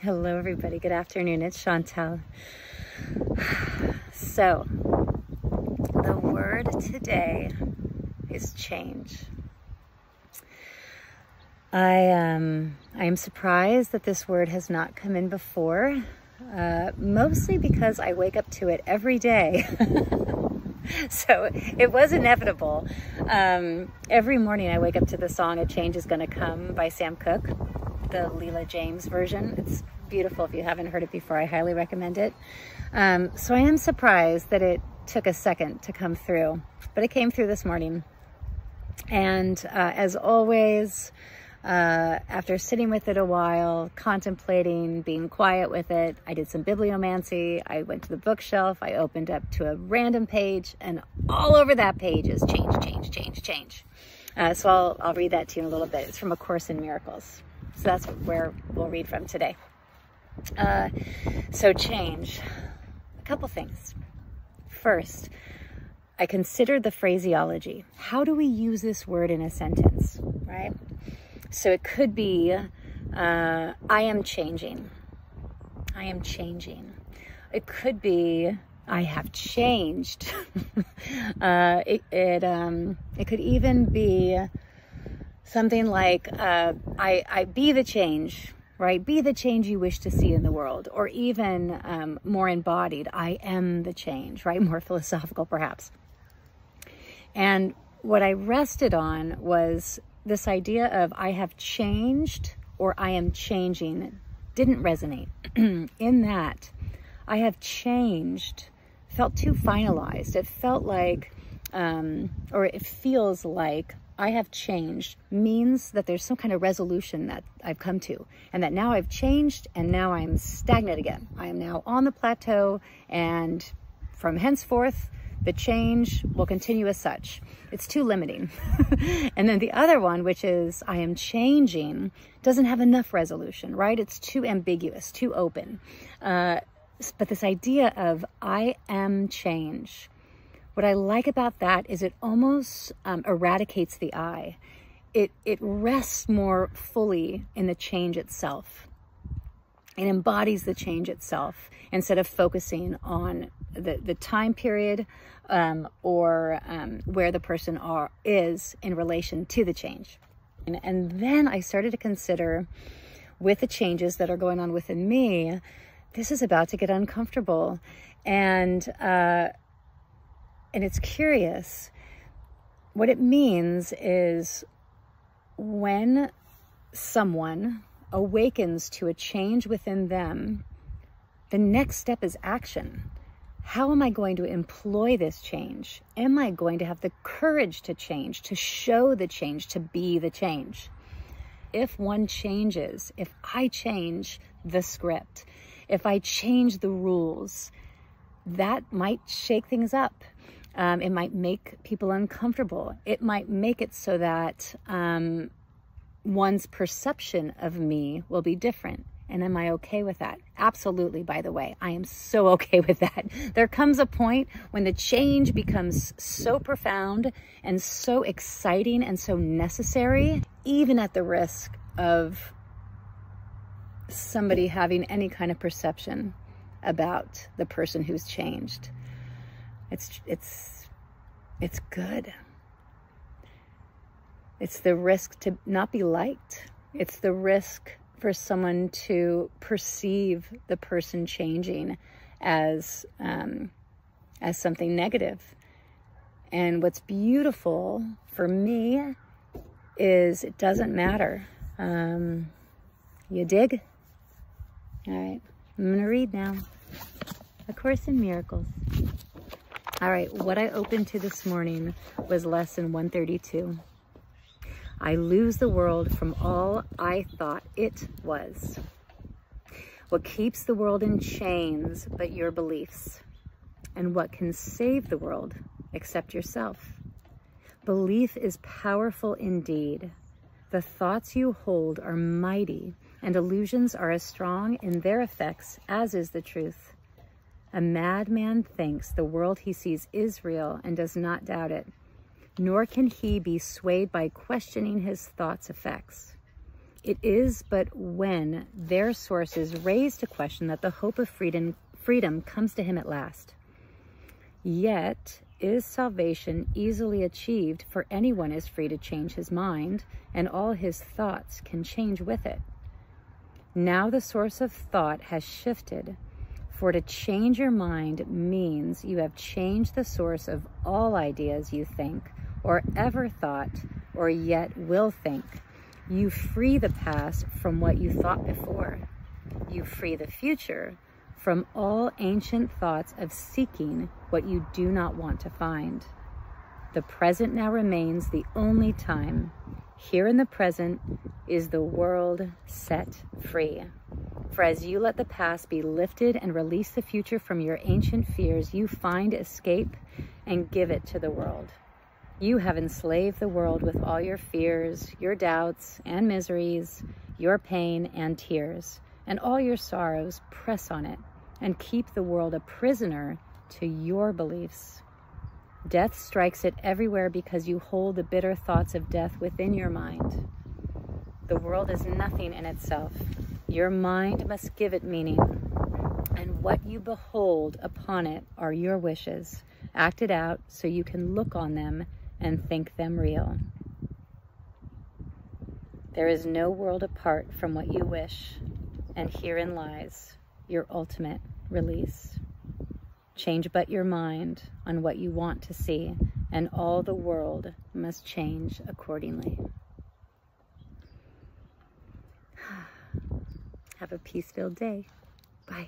Hello, everybody. Good afternoon. It's Chantel. So, the word today is change. I am surprised that this word has not come in before, mostly because I wake up to it every day. So it was inevitable. Every morning I wake up to the song "A Change Is Gonna Come" by Sam Cooke, the Leela James version. It's beautiful. If you haven't heard it before, I highly recommend it. So I am surprised that it took a second to come through, but it came through this morning. And as always, after sitting with it a while, contemplating, being quiet with it, I did some bibliomancy. I went to the bookshelf. I opened up to a random page, and all over that page is change, change, change, change. So I'll read that to you in a little bit. It's from A Course in Miracles. So that's where we'll read from today. So change. A couple things. First, I considered the phraseology. How do we use this word in a sentence, right? So it could be, I am changing. I am changing. It could be, I have changed. It could even be something like, I be the change, right? Be the change you wish to see in the world. Or even more embodied, I am the change, right? More philosophical, perhaps. And what I rested on was this idea of I have changed or I am changing didn't resonate. In that, I have changed felt too finalized. It felt like, or it feels like I have changed means that there's some kind of resolution that I've come to, and that now I've changed and now I'm stagnant again. I am now on the plateau, and from henceforth, the change will continue as such. It's too limiting. And then the other one, which is I am changing, doesn't have enough resolution, right? It's too ambiguous, too open. But this idea of I am change, what I like about that is it almost eradicates the I. It rests more fully in the change itself. It embodies the change itself instead of focusing on the time period or where the person is in relation to the change. And then I started to consider, with the changes that are going on within me, this is about to get uncomfortable. And it's curious. What it means is when someone awakens to a change within them, the next step is action. How am I going to employ this change? Am I going to have the courage to change, to show the change, to be the change? If one changes, if I change the script, if I change the rules, that might shake things up. It might make people uncomfortable. It might make it so that one's perception of me will be different. And am I okay with that? Absolutely, by the way. I am so okay with that. There comes a point when the change becomes so profound and so exciting and so necessary, even at the risk of somebody having any kind of perception about the person who's changed. It's good. It's the risk to not be liked. It's the risk for someone to perceive the person changing as something negative. And what's beautiful for me is it doesn't matter. You dig? All right, I'm gonna read now. A Course in Miracles. All right, what I opened to this morning was lesson 132. I lose the world from all I thought it was. What keeps the world in chains but your beliefs? And what can save the world except yourself? Belief is powerful indeed. The thoughts you hold are mighty, and illusions are as strong in their effects as is the truth. A madman thinks the world he sees is real and does not doubt it, nor can he be swayed by questioning his thoughts' effects. It is but when their source is raised to question that the hope of freedom comes to him at last. Yet is salvation easily achieved, for anyone is free to change his mind, and all his thoughts can change with it. Now the source of thought has shifted, for to change your mind means you have changed the source of all ideas you think, or ever thought, or yet will think. You free the past from what you thought before. You free the future from all ancient thoughts of seeking what you do not want to find. The present now remains the only time. Here in the present is the world set free. For as you let the past be lifted and release the future from your ancient fears, you find escape and give it to the world. You have enslaved the world with all your fears, your doubts and miseries, your pain and tears, and all your sorrows. Press on it and keep the world a prisoner to your beliefs. Death strikes it everywhere because you hold the bitter thoughts of death within your mind. The world is nothing in itself. Your mind must give it meaning, and what you behold upon it are your wishes, acted out so you can look on them and think them real. There is no world apart from what you wish, and herein lies your ultimate release. Change but your mind on what you want to see, and all the world must change accordingly. Have a peace-filled day. Bye.